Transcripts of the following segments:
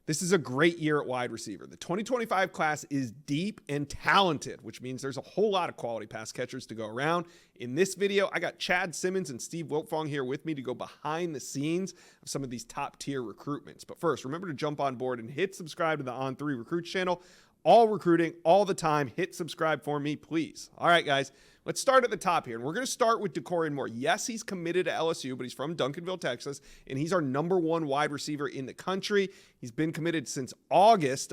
This is a great year at wide receiver. The 2025 class is deep and talented, which means there's a whole lot of quality pass catchers to go around. In this video, I got Chad Simmons and Steve Wiltfong here with me to go behind the scenes of some of these top tier recruitments. But first, remember to jump on board and hit subscribe to the On3 Recruits channel. All recruiting, all the time. Hit subscribe for me, please. All right, guys. Let's start at the top here, and we're going to start with Decoran Moore. Yes, he's committed to LSU, but he's from Duncanville, Texas, and he's our #1 wide receiver in the country. He's been committed since August.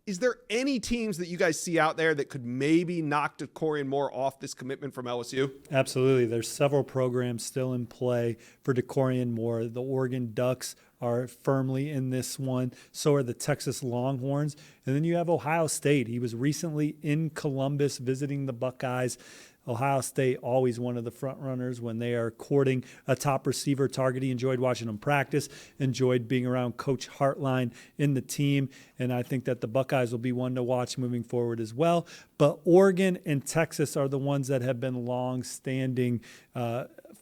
Is there any teams that you guys see out there that could maybe knock Decoran Moore off this commitment from LSU? Absolutely. There's several programs still in play for Decoran Moore. The Oregon Ducks are firmly in this one. So are the Texas Longhorns. And then you have Ohio State. He was recently in Columbus visiting the Buckeyes. Ohio State, always one of the front runners when they are courting a top receiver target. He enjoyed watching them practice, enjoyed being around Coach Hartline in the team, and I think that the Buckeyes will be one to watch moving forward as well. But Oregon and Texas are the ones that have been long-standing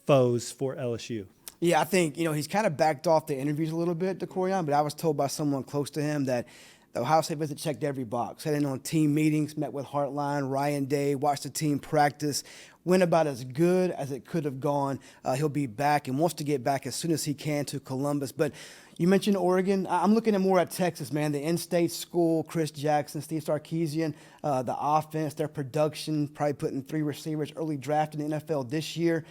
foes for LSU. Yeah, I think, he's kind of backed off the interviews a little bit, Decoran, but I was told by someone close to him that the Ohio State visit checked every box. Sat in on team meetings, met with Hartline, Ryan Day, watched the team practice, went about as good as it could have gone. He'll be back and wants to get back as soon as he can to Columbus. But you mentioned Oregon. I'm looking at more at Texas, man. The in-state school, Chris Jackson, Steve Sarkisian, the offense, their production, probably putting 3 receivers early draft in the NFL this year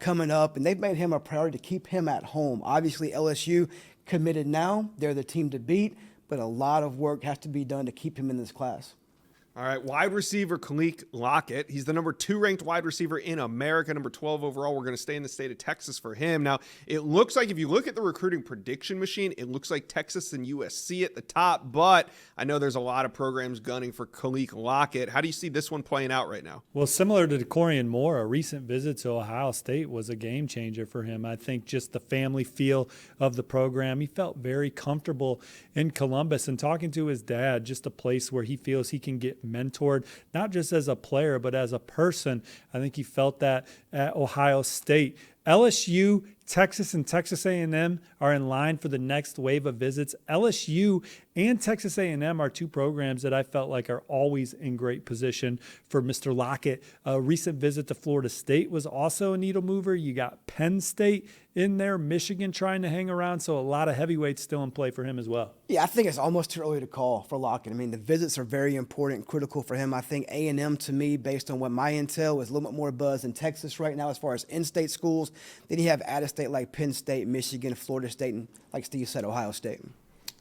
coming up. And they've made him a priority to keep him at home. Obviously, LSU committed now. They're the team to beat. But a lot of work has to be done to keep him in this class. All right, wide receiver Lockett. He's the #2 ranked wide receiver in America, #12 overall. We're going to stay in the state of Texas for him. Now, it looks like if you look at the recruiting prediction machine, it looks like Texas and USC at the top, but I know there's a lot of programs gunning for Lockett. How do you see this one playing out right now? Well, similar to Decoran Moore, a recent visit to Ohio State was a game changer for him. I think just the family feel of the program. He felt very comfortable in Columbus, and talking to his dad, just a place where he feels he can get mentored, not just as a player, but as a person. I think he felt that at Ohio State. LSU, Texas, and Texas A&M are in line for the next wave of visits. LSU and Texas A&M are 2 programs that I felt like are always in great position for Mr. Lockett. A recent visit to Florida State was also a needle mover. You got Penn State in there, Michigan trying to hang around, so a lot of heavyweights still in play for him as well. Yeah, I think it's almost too early to call for Lockett. I mean, the visits are very important and critical for him. I think A&M, to me, based on what my intel, is a little bit more buzz in Texas right now as far as in-state schools. Then you have out-of-state like Penn State, Michigan, Florida State, and like Steve said, Ohio State.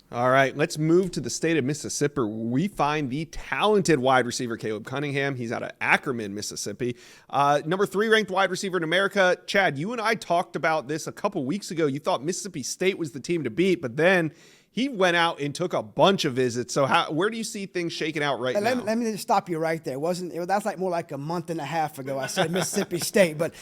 All right, let's move to the state of Mississippi. We find the talented wide receiver Caleb Cunningham. He's out of Ackerman, Mississippi. #3 ranked wide receiver in America. Chad, you and I talked about this a couple weeks ago. You thought Mississippi State was the team to beat, but then he went out and took a bunch of visits. So where do you see things shaking out right now? Let me just stop you right there. That's like more like a month and a half ago I said Mississippi State, but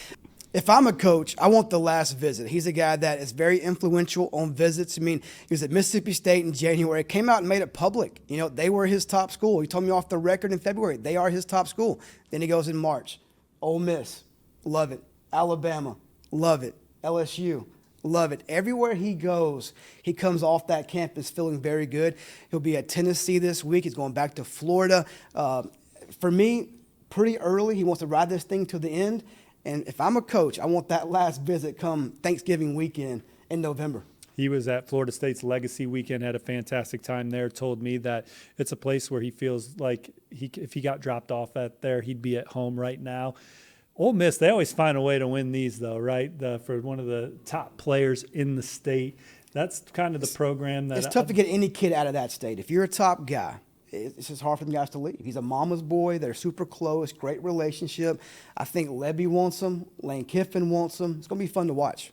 if I'm a coach, I want the last visit. He's a guy that is very influential on visits. I mean, he was at Mississippi State in January, came out and made it public. They were his top school. He told me off the record in February, they are his top school. Then he goes in March. Ole Miss, love it. Alabama, love it. LSU, love it. Everywhere he goes, he comes off that campus feeling very good. He'll be at Tennessee this week. He's going back to Florida. For me, pretty early. He wants to ride this thing to the end. And if I'm a coach, I want that last visit come Thanksgiving weekend in November. He was at Florida State's Legacy Weekend, had a fantastic time there, told me that it's a place where he feels like if he got dropped off at there, he'd be at home right now. Ole Miss, they always find a way to win these, though, right? For one of the top players in the state. That's kind of the program that – It's tough to get any kid out of that state. If you're a top guy, it's just hard for them guys to leave. He's a mama's boy. They're super close, great relationship. I think Lebby wants him. Lane Kiffin wants him. It's going to be fun to watch.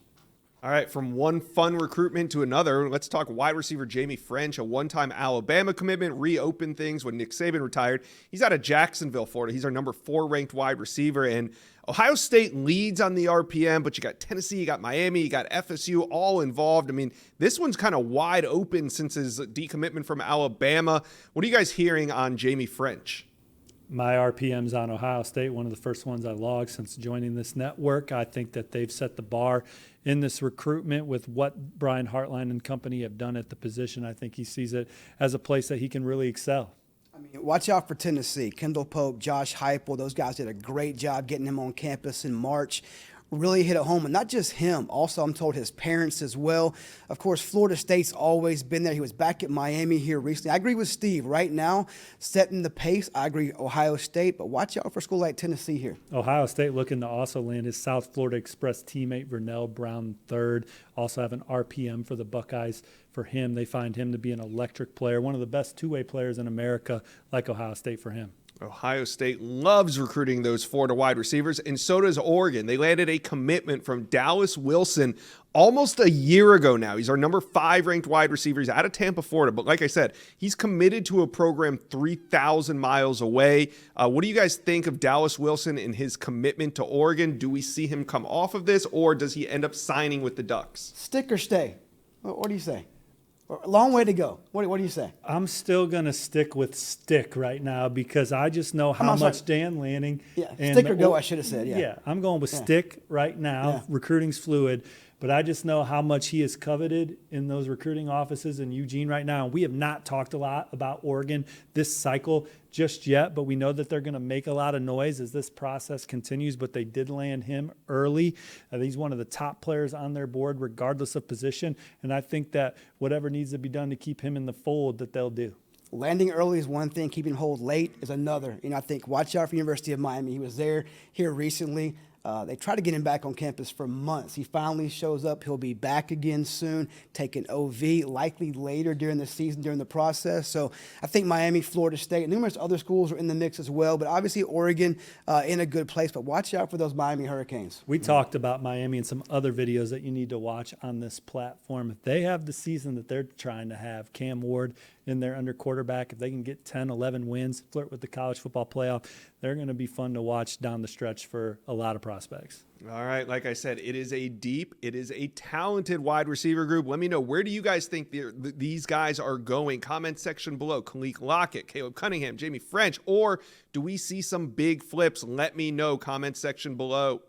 All right, from one fun recruitment to another, let's talk wide receiver Jamie French, a one-time Alabama commitment, reopened things when Nick Saban retired. He's out of Jacksonville, Florida. He's our #4 ranked wide receiver, and Ohio State leads on the RPM, but you got Tennessee, you got Miami, you got FSU all involved. I mean, this one's kind of wide open since his decommitment from Alabama. What are you guys hearing on Jamie French? My RPMs on Ohio State, one of the first ones I logged since joining this network. I think that they've set the bar in this recruitment with what Brian Hartline and company have done at the position. I think he sees it as a place that he can really excel. I mean, watch out for Tennessee. Kendall Pope, Josh Heupel, those guys did a great job getting him on campus in March. Really hit it home, and not just him. Also, I'm told his parents as well. Of course, Florida State's always been there. He was back at Miami here recently. I agree with Steve. Right now, setting the pace, I agree Ohio State, but watch out for a school like Tennessee here. Ohio State looking to also land his South Florida Express teammate Vernell Brown III. Also have an RPM for the Buckeyes. For him, they find him to be an electric player, one of the best two-way players in America, like Ohio State for him. Ohio State loves recruiting those Florida wide receivers, and so does Oregon. They landed a commitment from Dallas Wilson almost a year ago now. He's our number 5 ranked wide receiver. He's out of Tampa, Florida. But like I said, he's committed to a program 3,000 miles away. What do you guys think of Dallas Wilson and his commitment to Oregon? Do we see him come off of this, or does he end up signing with the Ducks? Stick or stay? What do you say? A long way to go. What do you say? I'm still going to stick with stick right now because I just know how much Dan Lanning. Yeah, stick or go, I should have said. Yeah, I'm going with stick right now. Yeah. Recruiting's fluid, but I just know how much he is coveted in those recruiting offices in Eugene right now. And we have not talked a lot about Oregon this cycle just yet, but we know that they're going to make a lot of noise as this process continues, but they did land him early. He's one of the top players on their board regardless of position, and I think that whatever needs to be done to keep him in the fold that they'll do. Landing early is one thing. Keeping hold late is another. I think watch out for University of Miami. He was here recently. They tried to get him back on campus for months. He finally shows up. He'll be back again soon, taking OV, likely later during the season, during the process. So I think Miami, Florida State, numerous other schools are in the mix as well. But obviously Oregon in a good place. But watch out for those Miami Hurricanes. We talked about Miami and some other videos that you need to watch on this platform. If they have the season that they're trying to have, Cam Ward in there under quarterback, if they can get 10, 11 wins, flirt with the college football playoff, they're going to be fun to watch down the stretch for a lot of prospects. All right, like I said, it is a talented wide receiver group. Let me know, where do you guys think these guys are going? Comment section below. Lockett, Caleb Cunningham, Jamie French, or do we see some big flips? Let me know. Comment section below.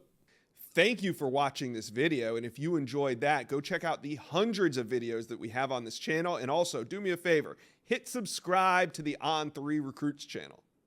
Thank you for watching this video, and if you enjoyed that, go check out the hundreds of videos that we have on this channel, and also do me a favor, hit subscribe to the On3 Recruits channel.